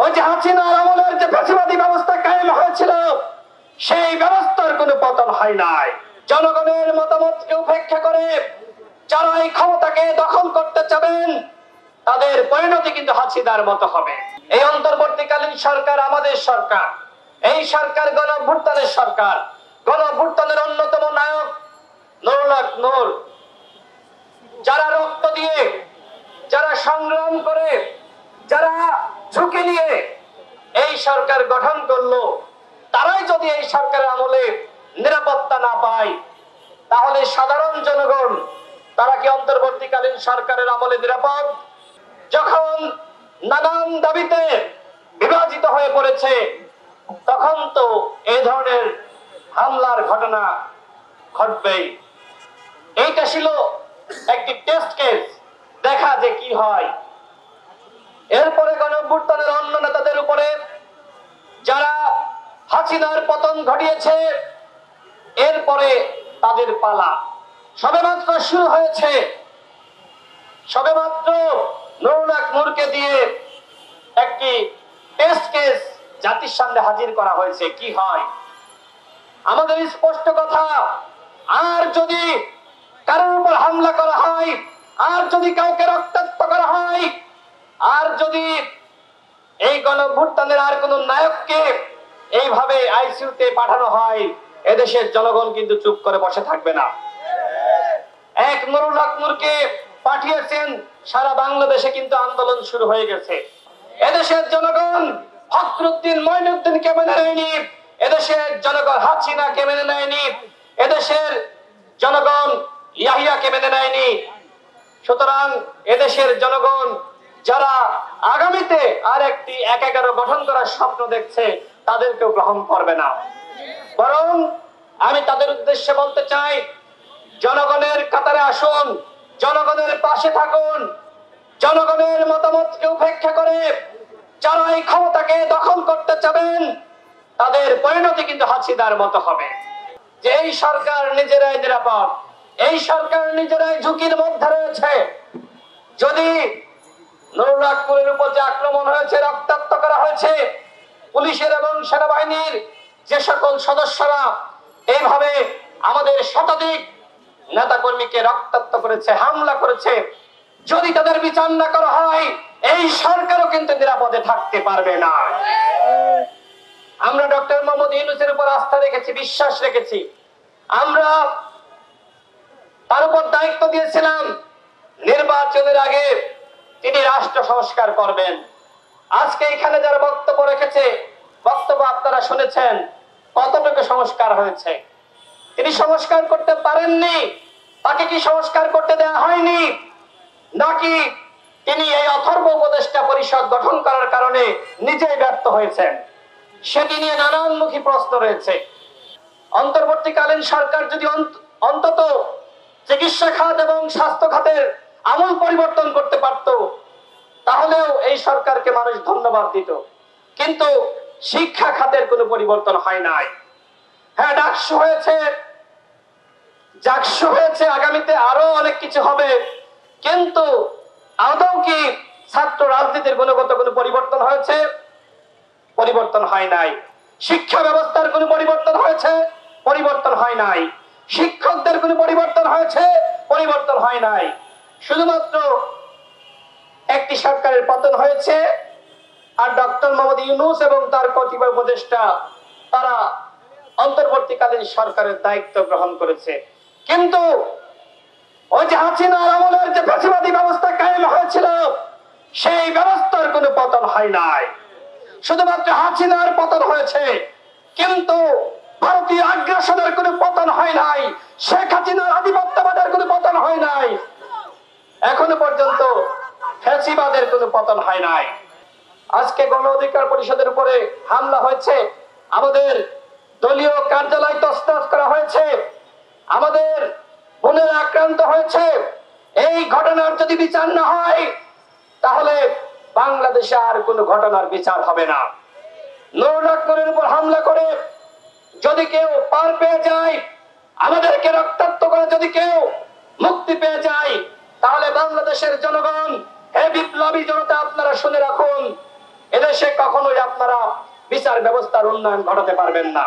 ওই যে হাসিনার আমলের যে ফ্যাসিবাদী ব্যবস্থা কায়েম হয়েছিল, সেই ব্যবস্থার কোনো পতন হয় নাই। জনগণের মতামতকে উপেক্ষা করে যারা এই ক্ষমতাকে দখল করতে চাবেন, তাদের পরিণতি কিন্তু হাসিনার মতো হবে। এই অন্তর্বর্তীকালীন সরকার আমাদের সরকার, এই সরকার গণঅভ্যুত্থানের সরকার। গণঅভ্যুত্থানের অন্যতম নায়ক নুরুল হক নূর, যারা রক্ত দিয়ে, যারা সংগ্রাম করে, যারা ঝুঁকি নিয়ে এই সরকার গঠন করলো, তারাই যদি এই সরকারের আমলে নিরাপত্তা না পায়, তাহলে সাধারণ জনগণ তারা কি অন্তর্বর্তীকালীন সরকারের আমলে নিরাপদ? যখন নানান দাবিতে বিভাজিত হয়ে পড়েছে, তখন তো এই ধরনের হামলার ঘটনা ঘটবেই। এইটা ছিল একটি টেস্ট কেস, দেখা যে কি হয়। এরপরে গণঅভ্যুত্থানের অন্য নেতাদের উপরে যারা হাসিনার পতন ঘটিয়েছে, এরপরে তাদের পালা সবেমাত্র শুরু হয়েছে। সবেমাত্র নুরুল হক নূরকে দিয়ে একটি টেস্ট কেস জাতির সামনে হাজির করা হয়েছে। কি হয়? আমাদের স্পষ্ট কথা, আর যদি কারোর উপর হামলা করা হয়, আর যদি কাউকে রক্তাক্ত করা হয়, আর যদি এই গণঅভ্যুত্থানের আর কোন নায়ককে এইভাবে আইসিইউতে পাঠানো হয়, এদেশের জনগণ কিন্তু চুপ করে বসে থাকবে না। এক নুরুল হক নূরকে পাঠিয়েছেন, সারা বাংলাদেশে কিন্তু আন্দোলন শুরু হয়ে গেছে। এদেশের জনগণ ফখরুদ্দিন মঈনুদ্দিনকে মেনে নেয়নি, এদেশের জনগণ হাসিনাকে মেনে নেয়নি, এদেশের জনগণ ইয়াহিয়াকে মেনে নেয়নি। সুতরাং এদেশের জনগণ যারা আগামীতে আর একটি ১১ গঠন করার স্বপ্ন দেখছে, তাদেরকেও গ্রহণ করবে না। বরং আমি তাদের উদ্দেশ্যে বলতে চাই, জনগণের কাতারে আসুন, জনগণের পাশে থাকুন। জনগণের মতামতকে উপেক্ষা করে যারা এই ক্ষমতাকে দখল করতে চাবেন, তাদের পরিণতি কিন্তু হাসিনার মতো হবে। যে এই সরকার নিজেরাই নিরাপদ, এই সরকার নিজেরাই ঝুঁকির মধ্যে রয়েছে। যদি নুরুল হক নূরের উপর যে আক্রমণ হয়েছে, রক্তাক্ত করা হয়েছে, পুলিশের এবং সেনাবাহিনীর যে সকল সদস্যরা এইভাবে আমাদের শতাধিক নেতাকর্মীকে রক্তাক্ত করেছে, হামলা করেছে, যদি তাদের বিচার না করা হয়, এই সরকারও কিন্তু নিরাপদে থাকতে পারবে না। আমরা ডক্টর মোহাম্মদ ইউনূসের উপর আস্থা রেখেছি, বিশ্বাস রেখেছি। আমরা তার উপর দায়িত্ব দিয়েছিলাম, নির্বাচনের আগে তিনি রাষ্ট্র সংস্কার করবেন। আজকে এখানে যারা বক্তব্য রেখেছে, বক্তব্য আপনারা শুনেছেন, কতটুকু সংস্কার হয়েছে? তিনি সংস্কার করতে পারেননি। তাকে কি সংস্কার করতে দেওয়া হয়নি? নাকি তিনি এই অথর্ব উপদেষ্টা পরিষদ গঠন করার কারণে নিজেই ব্যর্থ হয়েছেন? সেটি নিয়ে নানানমুখী প্রশ্ন রয়েছে। অন্তর্বর্তীকালীন সরকার যদি অন্তত চিকিৎসা খাত এবং স্বাস্থ্য খাতের আমূল পরিবর্তন করতে পারত, তাহলেও এই সরকারকে মানুষ ধন্যবাদ দিত। কিন্তু শিক্ষা খাতের কোনো পরিবর্তন হয় নাই। হ্যাঁ, ডাকসু হয়েছে, জাকসু হয়েছে, আগামীতে আরো অনেক কিছু হবে, কিন্তু আদৌ কি ছাত্র রাজনীতির গুণগত কোনো পরিবর্তন হয়েছে? পরিবর্তন হয় নাই। শিক্ষা ব্যবস্থার কোনো পরিবর্তন হয়েছে? পরিবর্তন হয় নাই। শিক্ষকদের কোনো পরিবর্তন হয়েছে? পরিবর্তন হয় নাই। শুধুমাত্র একটি সরকারের পতন হয়েছে, আর ডক্টর মোহাম্মদ ইউনূস এবং তার কতিপয় উপদেষ্টা তারা অন্তর্বর্তীকালীন সরকারের দায়িত্ব গ্রহণ করেছে। কিন্তু ওই যে হাসিনার আমলের যে ফ্যাসিবাদী ব্যবস্থা কায়েম হয়েছিল, সেই ব্যবস্থার কোনো পতন হয় নাই। শুধুমাত্র হাসিনার পতন হয়েছে, কিন্তু ভারতীয় আগ্রাসনের কোনো পতন হয় নাই, শেখ হাসিনার আধিপত্যবাদের কোনো পতন হয় নাই, এখনো পর্যন্ত ফ্যাসিবাদের কোনো পতন হয় নাই। আজকে গণ অধিকার পরিষদের উপরে হামলা হয়েছে, আমাদের দলীয় কার্যালয় তছনছ করা হয়েছে, আমাদের বোনেরা আক্রান্ত হয়েছে। এই ঘটনার যদি বিচার না হয়, তাহলে বাংলাদেশে আর কোনো ঘটনার বিচার হবে না। নুরুল হক নূরের উপর হামলা করে যদি কেউ পার পেয়ে যায়, আমাদেরকে রক্তাক্ত করে যদি কেউ মুক্তি পেয়ে যায়, তাহলে বাংলাদেশের জনগণ, হে বিপ্লবী জনতা, আপনারা শুনে রাখুন, এদেশে কখনোই আপনারা বিচার ব্যবস্থার উন্নয়ন ঘটাতে পারবেন না।